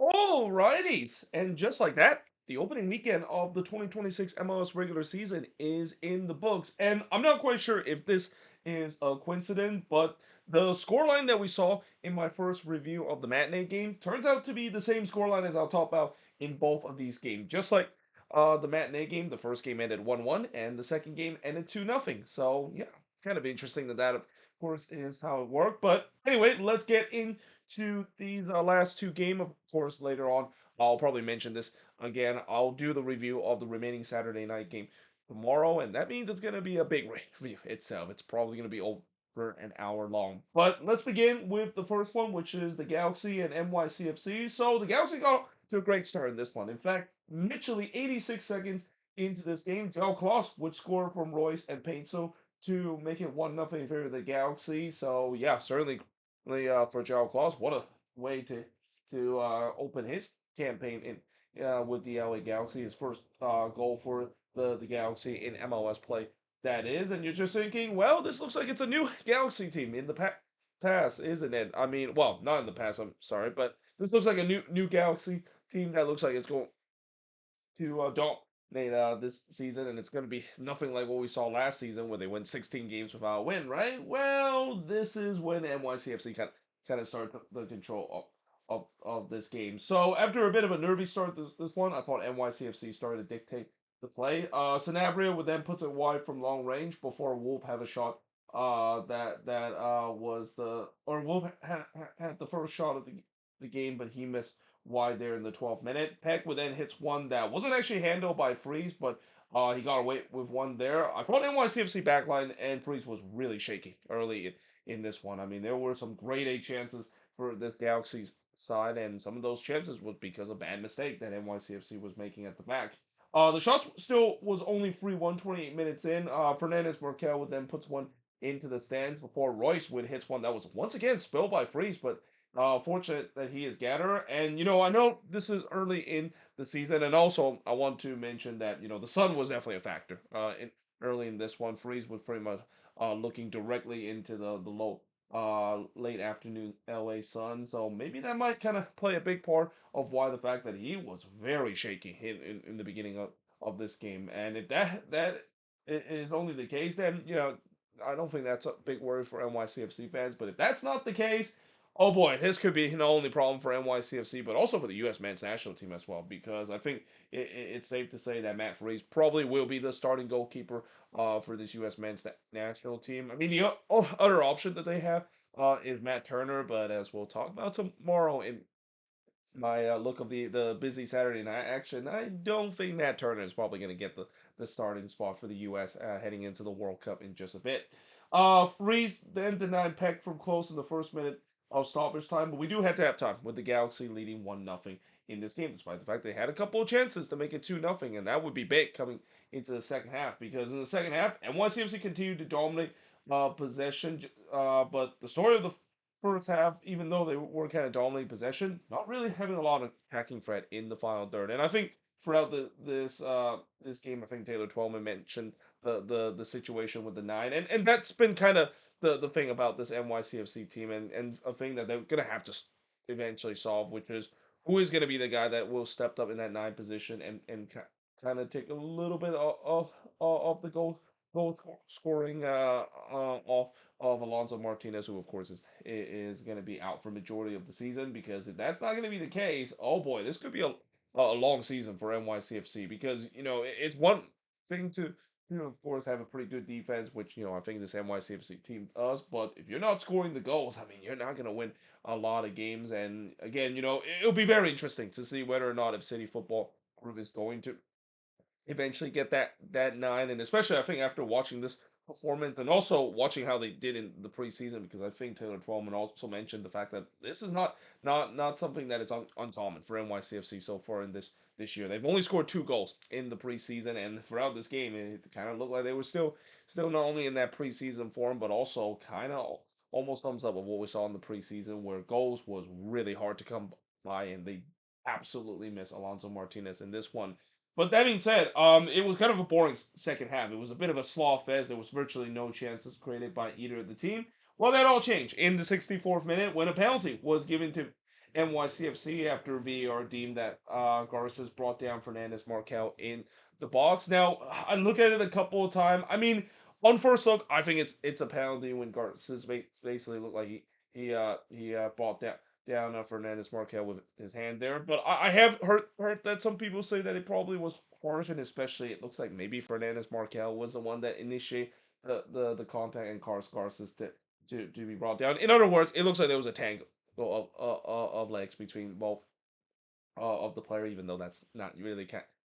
Alrighties, and just like that, the opening weekend of the 2026 MLS regular season is in the books. And I'm not quite sure if this is a coincidence, but the scoreline that we saw in my first review of the matinee game turns out to be the same scoreline as I'll talk about in both of these games. Just like the matinee game, the first game ended 1-1, and the second game ended 2-0. So yeah, it's kind of interesting that of course is how it worked. But anyway, let's get into these last two games. Of course, later on, I'll probably mention this again. I'll do the review of the remaining Saturday night game tomorrow, and that means it's going to be a big review itself. It's probably going to be over an hour long. But let's begin with the first one, which is the Galaxy and NYCFC. So the Galaxy got to a great start in this one. In fact, literally 86 seconds into this game, Joe Klaus would score from Royce and Painso to make it 1-0 in favor of the Galaxy. So yeah, certainly for Gerald Claus. What a way to open his campaign in with the LA Galaxy. His first goal for the Galaxy in MLS play. That is, and you're just thinking, well, this looks like it's a new Galaxy team in the past, isn't it? I mean, well, not in the past. I'm sorry, but this looks like a new Galaxy team that looks like it's going to dominate this season, and it's going to be nothing like what we saw last season, where they went 16 games without a win, right? Well, this is when NYCFC kind of started the control of this game. So after a bit of a nervy start this one, I thought NYCFC started to dictate the play. Sanabria would then puts it wide from long range before Wolf have a shot. That was the or Wolf had the first shot of the game, but he missed wide there in the 12th minute. Peck would then hits one that wasn't actually handled by Freeze, but he got away with one there. I thought NYCFC backline and Freeze was really shaky early in this one. I mean, there were some grade A chances for this Galaxy's side, and some of those chances was because of bad mistake that NYCFC was making at the back. The shots still was only 3-1 28 minutes in. Fernandez Markel would then puts one into the stands before Royce would hits one that was once again spilled by Freeze, but fortunate that he is Gatter. And, I know this is early in the season. And also, I want to mention that, the sun was definitely a factor early in this one. Freeze was pretty much looking directly into the low late afternoon LA sun. So maybe that might kind of play a big part of why the fact that he was very shaky in the beginning of this game. And if that is only the case, then, I don't think that's a big worry for NYCFC fans. But if that's not the case, oh boy, this could be the only problem for NYCFC, but also for the U.S. men's national team as well, because I think it's safe to say that Matt Freese probably will be the starting goalkeeper for this U.S. men's national team. I mean, the other option that they have is Matt Turner, but as we'll talk about tomorrow in my look of the busy Saturday night action, I don't think Matt Turner is probably going to get the starting spot for the U.S. Heading into the World Cup in just a bit. Freeze then denied Peck from close in the first minute of stoppage time, but we do have to have time with the Galaxy leading 1-0 in this game, despite the fact they had a couple of chances to make it 2-0, and that would be big coming into the second half, because in the second half, NYCFC continued to dominate possession, but the story of the first half, even though they were kind of dominating possession, not really having a lot of attacking threat in the final third. And I think throughout this game, I think Taylor Twellman mentioned the situation with the nine, and that's been kind of the thing about this NYCFC team, and a thing that they're gonna have to eventually solve, which is who is gonna be the guy that will step up in that nine position and kind of take a little bit of the goal scoring off of Alonso Martinez, who of course is going to be out for majority of the season. Because if that's not going to be the case, oh boy, this could be a long season for NYCFC. Because it's one thing to of course have a pretty good defense, which I think this NYCFC team does. But if you're not scoring the goals, I mean, you're not going to win a lot of games. And again, it'll be very interesting to see whether or not if City Football Group is going to eventually get that nine. And especially I think after watching this performance and also watching how they did in the preseason, because I think Taylor Twellman also mentioned the fact that this is not something that is uncommon for NYCFC so far in this year. They've only scored 2 goals in the preseason, and throughout this game, it kind of looked like they were still not only in that preseason form, but also kind of almost thumbs up of what we saw in the preseason, where goals was really hard to come by, and they absolutely miss Alonso Martinez in this one. But that being said, it was kind of a boring second half. It was a bit of a sloth fest. There was virtually no chances created by either of the team. Well, that all changed in the 64th minute when a penalty was given to NYCFC after VAR deemed that Garces brought down Fernandez Markel in the box. Now, I look at it a couple of times. I mean, on first look, I think it's a penalty when Garces basically looked like he brought down Fernandez Markel with his hand there. But I have heard that some people say that it probably was harsh, and especially it looks like maybe Fernandez Markel was the one that initiated the contact and Garces to be brought down. In other words, it looks like there was a tangle of legs between both of the player, even though that's not really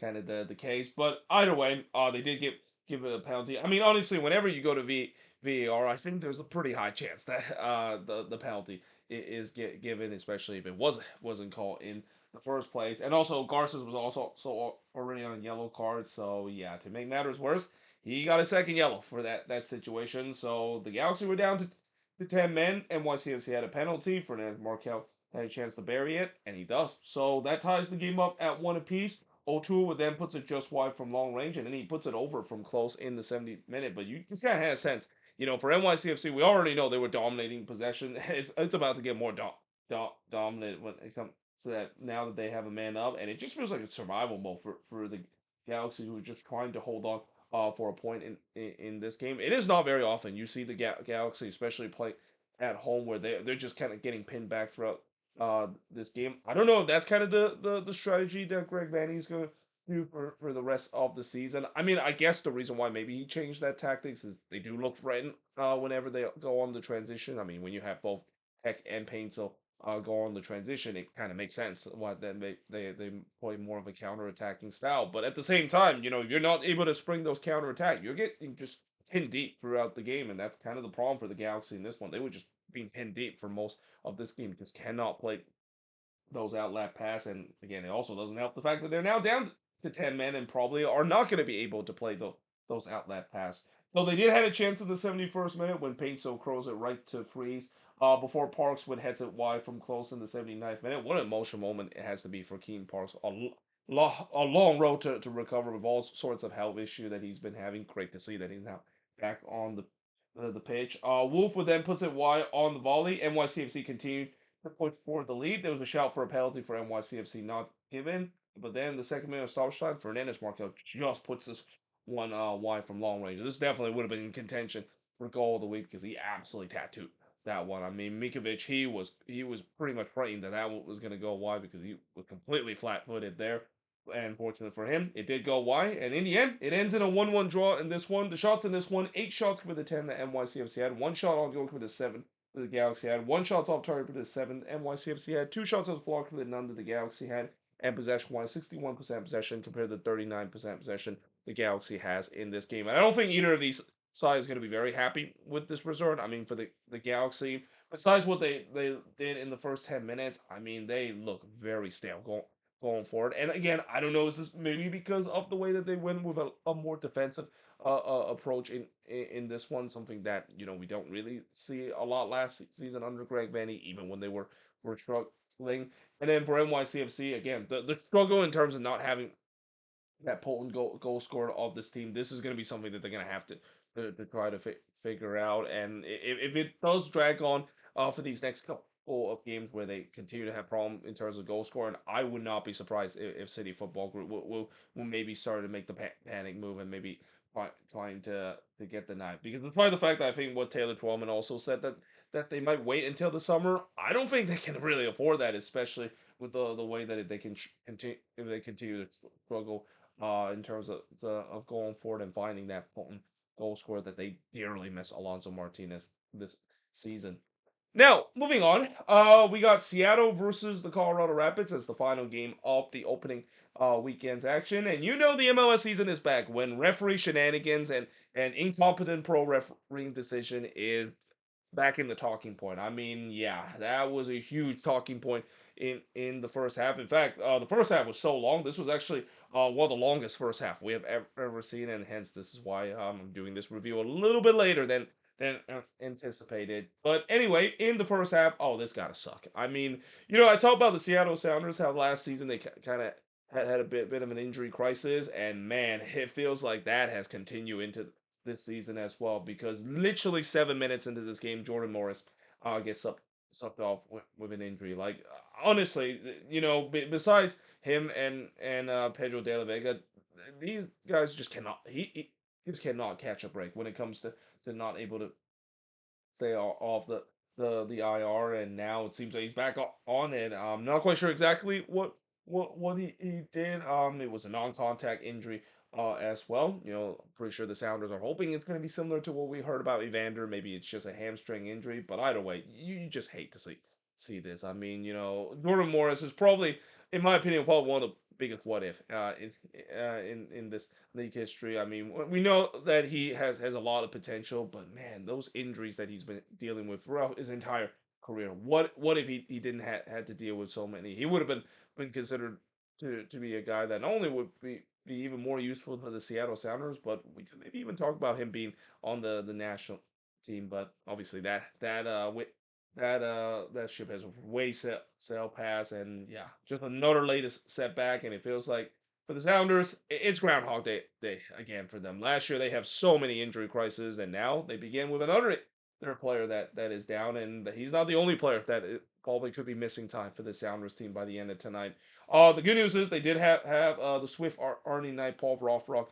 kind of the case. But either way, they did give it a penalty. I mean, honestly, whenever you go to VAR, I think there's a pretty high chance that the penalty is given, especially if it wasn't called in the first place. And also, Garces was also already on a yellow card, so yeah, to make matters worse, he got a second yellow for that situation. So the Galaxy were down to 10 men. NYCFC had a penalty. Fernandez Markel had a chance to bury it, and he does. So that ties the game up at one apiece. O'Toole then puts it just wide from long range, and then he puts it over from close in the 70th minute. But you just kind of had a sense, for NYCFC, we already know they were dominating possession. It's about to get more dominant when it comes to that now that they have a man up, and it just feels like a survival mode for the Galaxy, who are just trying to hold on for a point in this game. It is not very often you see the Galaxy, especially play at home, where they're just kind of getting pinned back throughout this game. I don't know if that's kind of the strategy that Greg Vanny's gonna do for the rest of the season. I mean, I guess the reason why maybe he changed that tactics is they do look threatened whenever they go on the transition. I mean, when you have both Tech and Painter go on the transition, it kind of makes sense why then they play more of a counter attacking style. But at the same time, if you're not able to spring those counter attack, you're getting just pinned deep throughout the game, and that's kind of the problem for the Galaxy in this one. They were just being pinned deep for most of this game, just cannot play those outlet pass. And again, it also doesn't help the fact that they're now down to 10 men and probably are not going to be able to play those outlet pass. Though they did have a chance in the 71st minute when Painso crows it right to Freeze before Parks would heads it wide from close in the 79th minute. What an emotional moment it has to be for Keen Parks. A long road to recover with all sorts of health issue that he's been having. Great to see that he's now back on the pitch. Wolf would then puts it wide on the volley. NYCFC continued to push forward the lead. There was a shout for a penalty for NYCFC not given. But then the second minute of stoppage time, Fernandez Markel just puts this one wide from long range. This definitely would have been in contention for goal of the week because he absolutely tattooed that one. I mean, Mikovic, he was pretty much frightened that was going to go wide because he was completely flat footed there. And fortunately for him, it did go wide. And in the end, it ends in a 1-1 draw in this one. The shots in this one, 8 shots for the 10 that NYCFC had, 1 shot on goal for the 7 that the Galaxy had, 1 shot off target for the 7 NYCFC had, 2 shots that was blocked for the none that the Galaxy had, and possession-wise, 61% possession compared to 39% possession the Galaxy has in this game. And I don't think either of these sides is going to be very happy with this result. I mean, for the Galaxy, besides what they did in the first 10 minutes, I mean, they look very stale going forward. And again, I don't know, is this maybe because of the way that they went with a more defensive approach in this one, something that we don't really see a lot last season under Greg Vanny, even when they were struggling. And then for NYCFC, again, the struggle in terms of not having that potent goal scorer of this team, this is going to be something that they're going to have to try to figure out. And if it does drag on for these next couple of games where they continue to have problem in terms of goal scoring, I would not be surprised if City Football Group will maybe start to make the panic move and maybe trying to get the knife. Because despite the fact that I think what Taylor Twellman also said that they might wait until the summer, I don't think they can really afford that, especially with the way that they can continue if they continue to struggle in terms of going forward and finding that potent goal scorer that they dearly miss Alonso Martinez this season. Now, moving on, we got Seattle versus the Colorado Rapids as the final game of the opening weekend's action. And the MLS season is back when referee shenanigans and incompetent pro refereeing decision is back in the talking point. I mean, yeah, that was a huge talking point in the first half. In fact, the first half was so long. This was actually one of the longest first half we have ever seen, and hence this is why I'm doing this review a little bit later than anticipated. But anyway, in the first half, oh, this gotta suck. I mean, I talked about the Seattle Sounders, how last season they kind of had a bit of an injury crisis, and man, it feels like that has continued into this season as well, because literally 7 minutes into this game, Jordan Morris gets sucked off with an injury. Like, honestly, besides him and Pedro de la Vega, these guys just cannot. He just cannot catch a break when it comes to not able to stay off the IR, and now it seems like he's back on it. I'm not quite sure exactly what he did. It was a non-contact injury as well. Pretty sure the Sounders are hoping it's going to be similar to what we heard about Evander. Maybe it's just a hamstring injury, but either way, you just hate to see this. I mean, Jordan Morris is probably, in my opinion, probably one of the biggest what if in this league history. I mean, we know that he has a lot of potential, but man, those injuries that he's been dealing with throughout his entire career. What if he didn't had to deal with so many? He would have been considered to be a guy that not only would be even more useful to the Seattle Sounders, but we could maybe even talk about him being on the national team. But obviously that ship has way sail past, and yeah, just another latest setback, and it feels like for the Sounders, it's Groundhog Day again for them. Last year they have so many injury crises, and now they begin with another their player that is down, and he's not the only player that probably could be missing time for the Sounders team by the end of tonight. The good news is they did have the Swift Arnie Knight Paul Rothrock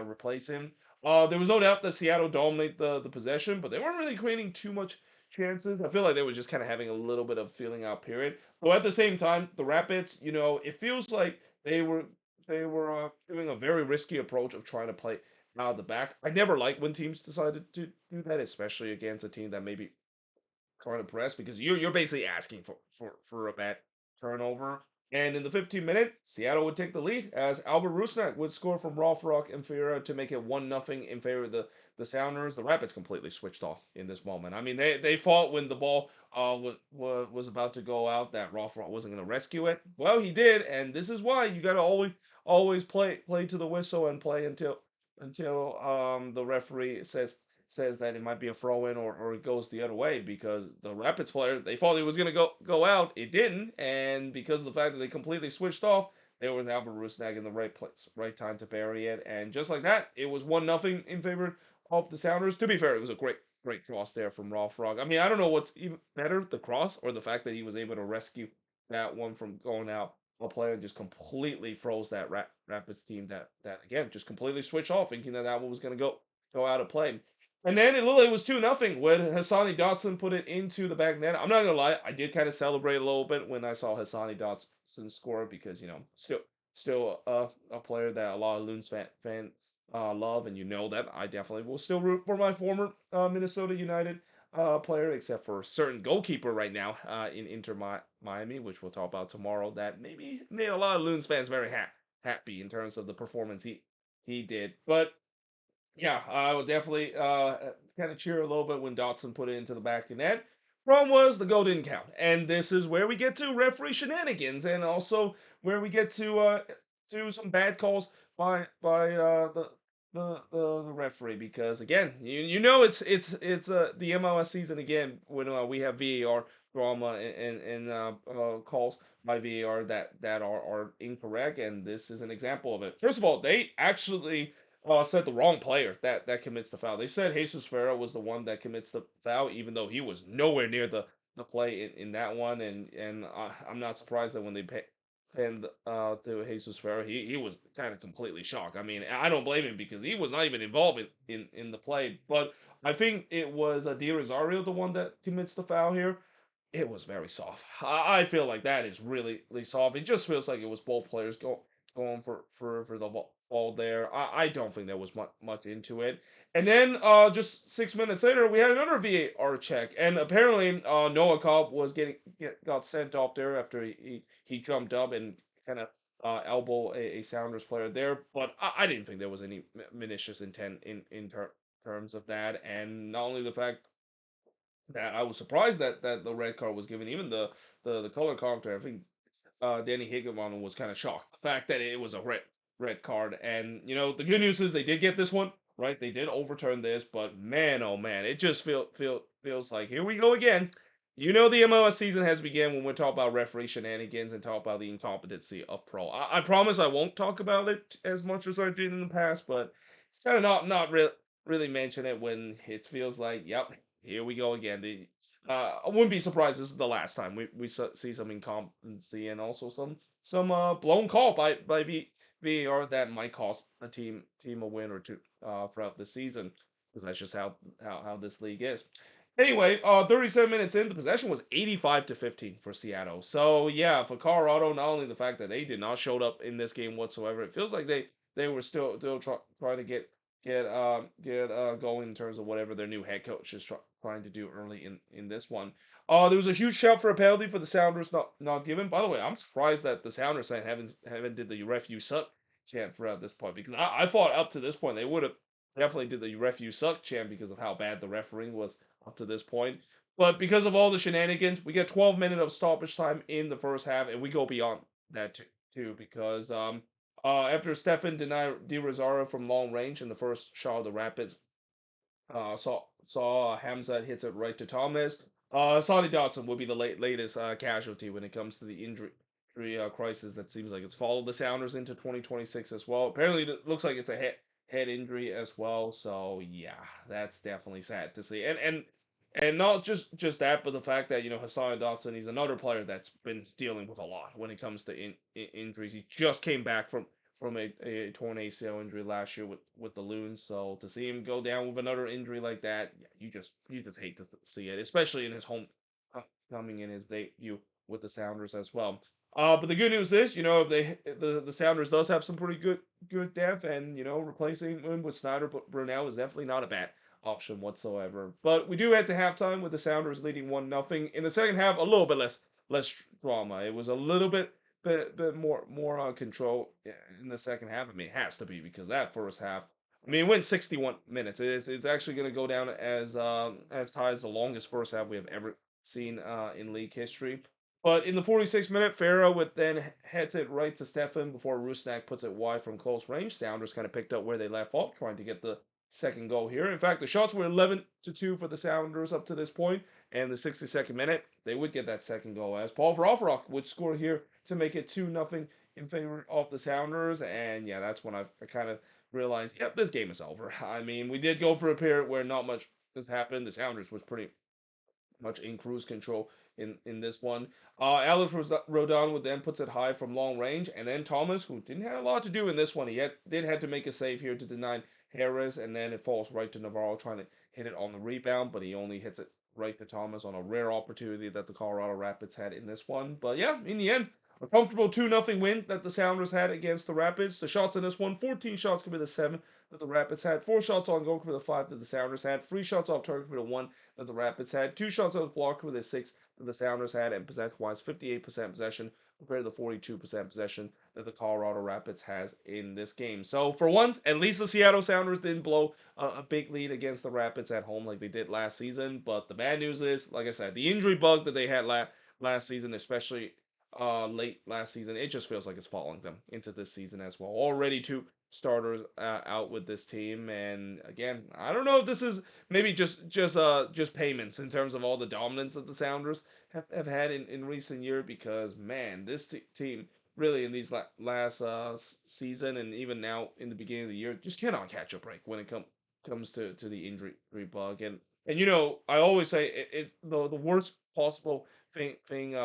replace him. There was no doubt that Seattle dominate the possession, but they weren't really creating too much chances. I feel like they were just kind of having a little bit of feeling out period. But at the same time, the Rapids, it feels like they were doing a very risky approach of trying to play out of the back. I never like when teams decided to do that, especially against a team that maybe trying to press because you're basically asking for a bad turnover. And in the 15th minute, Seattle would take the lead as Albert Rusnak would score from Rothrock and Ferreira to make it 1-0 in favor of the Sounders. The Rapids completely switched off in this moment. I mean, they fought when the ball was about to go out that Rothrock wasn't going to rescue it. Well, he did, and this is why you got to always play to the whistle and play until the referee says that it might be a throw in or it goes the other way because the Rapids player they thought it was gonna go out, it didn't, and because of the fact that they completely switched off, they were Albert Rusnak in the right place, right time to bury it, and just like that, it was 1-0 in favor of the Sounders. To be fair, it was a great cross there from Rothrock. I mean, I don't know what's even better, the cross or the fact that he was able to rescue that one from going out. A player just completely froze that Rapids team that again just completely switched off, thinking that one was going to go out of play. And then it literally was 2-0 when Hassani Dotson put it into the back net. I'm not gonna lie, I did kind of celebrate a little bit when I saw Hassani Dotson score because still a player that a lot of Loons fan love, and that I definitely will still root for my former Minnesota United player, except for a certain goalkeeper right now in Miami, which we'll talk about tomorrow. That maybe made a lot of Loons fans very happy in terms of the performance he did, but. Yeah, I would definitely kind of cheer a little bit when Dotson put it into the back of net. Problem was the goal didn't count, and this is where we get to referee shenanigans, and also where we get to some bad calls by the referee because again it's the MLS season again when we have VAR drama and calls by VAR that are incorrect, and this is an example of it. First of all, they actually said the wrong player that commits the foul. They said Jesus Ferreira was the one that commits the foul, even though he was nowhere near the play in that one. And I'm not surprised that when they panned to Jesus Ferreira, he was kind of completely shocked. I mean, I don't blame him because he was not even involved in the play. But I think it was Di Rosario the one that commits the foul here. It was very soft. I feel like that is really soft. It just feels like it was both players going for the ball there. I don't think there was much into it. And then just 6 minutes later, we had another VAR check, and apparently Noah Cobb was got sent off there after he jumped up and kind of elbow a Sounders player there. But I didn't think there was any malicious intent in terms of that, and not only the fact that I was surprised that the red card was given, even the color commentary. I think Danny Higginbotham was kind of shocked. The fact that it was a red card, and the good news is they did get this one right. They did overturn this, but man, oh man, it just feels like here we go again. The MLS season has begun when we talk about referee shenanigans and talk about the incompetency of pro. I promise I won't talk about it as much as I did in the past, but it's kind of not really mention it when it feels like, yep, here we go again. I wouldn't be surprised this is the last time see some incompetency and also some blown call by VAR that might cost a team a win or two throughout the season, because that's just how this league is. Anyway, 37 minutes in, the possession was 85-15 for Seattle. So yeah, for Colorado, not only the fact that they did not show up in this game whatsoever, it feels like they were still trying to get going in terms of whatever their new head coach is trying to do early in this one. There was a huge shout for a penalty for the Sounders not given. By the way, I'm surprised that the Sounders fan haven't did the ref you suck chant throughout this point, because I thought up to this point they would have definitely did the ref you suck chant because of how bad the refereeing was up to this point. But because of all the shenanigans, we get 12 minutes of stoppage time in the first half, and we go beyond that too, because after Stefan denied Di Rosario from long range in the first shot of the Rapids, saw Hamza hits it right to Thomas. Sonny Dotson will be the latest casualty when it comes to the injury crisis that seems like it's followed the Sounders into 2026 as well. Apparently, it looks like it's a head injury as well. So yeah, that's definitely sad to see. And not just that, but the fact that Hassan Dotson, he's another player that's been dealing with a lot when it comes to injuries. He just came back from a torn ACL injury last year with the Loons. So to see him go down with another injury like that, yeah, you just hate to see it, especially in his home coming in his debut with the Sounders as well. But the good news is, if the Sounders does have some pretty good depth, and replacing him with Snyder Brunel is definitely not a bad option whatsoever. But we do head to halftime with the Sounders leading 1-0. In the second half, a little bit less drama. It was a little bit more control in the second half. I mean, it has to be, because that first half. I mean, it went 61 minutes. It's actually going to go down as high as the longest first half we have ever seen in league history. But in the 46th minute, Farah would then heads it right to Stefan before Rusnak puts it wide from close range. Sounders kind of picked up where they left off, trying to get the second goal here. In fact, the shots were 11-2 for the Sounders up to this point, and the 62nd minute, they would get that second goal as Paul Verhoevenrock would score here to make it 2-0 in favor of the Sounders. And yeah, that's when I kind of realized, yep, this game is over. I mean, we did go for a period where not much has happened. The Sounders was pretty much in cruise control in this one. Alex Rodon would then puts it high from long range, and then Thomas, who didn't have a lot to do in this one, did had to make a save here to deny Harris, and then it falls right to Navarro trying to hit it on the rebound, but he only hits it right to Thomas on a rare opportunity that the Colorado Rapids had in this one. But yeah, in the end, a comfortable 2-0 win that the Sounders had against the Rapids. The shots in this one, 14 shots compared to 7 that the Rapids had, 4 shots on goal compared to 5 that the Sounders had, 3 shots off target compared to 1 that the Rapids had, 2 shots out of block compared to 6 that the Sounders had, and possession-wise, 58% possession compared to the 42% possession that the Colorado Rapids has in this game. So for once, at least the Seattle Sounders didn't blow a big lead against the Rapids at home like they did last season. But the bad news is, like I said, the injury bug that they had last season, especially late last season, it just feels like it's following them into this season as well. Already 2 starters out with this team, and again, I don't know if this is maybe just payments in terms of all the dominance that the Sounders have had in recent year, because man, this team really in these last season, and even now in the beginning of the year, just cannot catch a break when it comes to the injury bug. And I always say it's the worst possible thing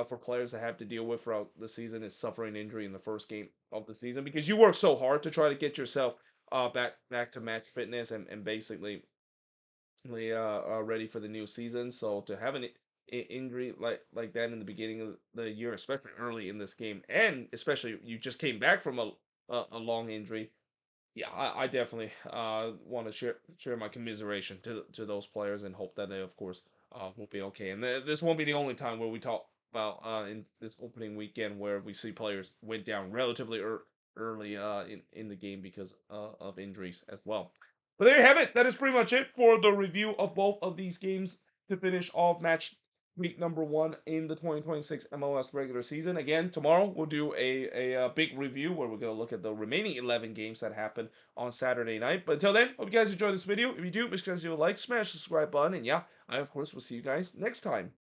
for players to have to deal with throughout the season is suffering injury in the first game of the season, because you work so hard to try to get yourself back to match fitness and basically ready for the new season. So to have an injury like that in the beginning of the year, especially early in this game, and especially you just came back from a long injury, yeah, I definitely want to share my commiseration to those players, and hope that they, of course, will be okay. And this won't be the only time where we talk about in this opening weekend where we see players went down relatively early in the game because of injuries as well. But there you have it. That is pretty much it for the review of both of these games to finish off match week number 1 in the 2026 MLS regular season. Again, tomorrow we'll do a big review where we're going to look at the remaining 11 games that happened on Saturday night. But until then, hope you guys enjoyed this video. If you do, make sure you like, smash the subscribe button, and yeah, I of course will see you guys next time.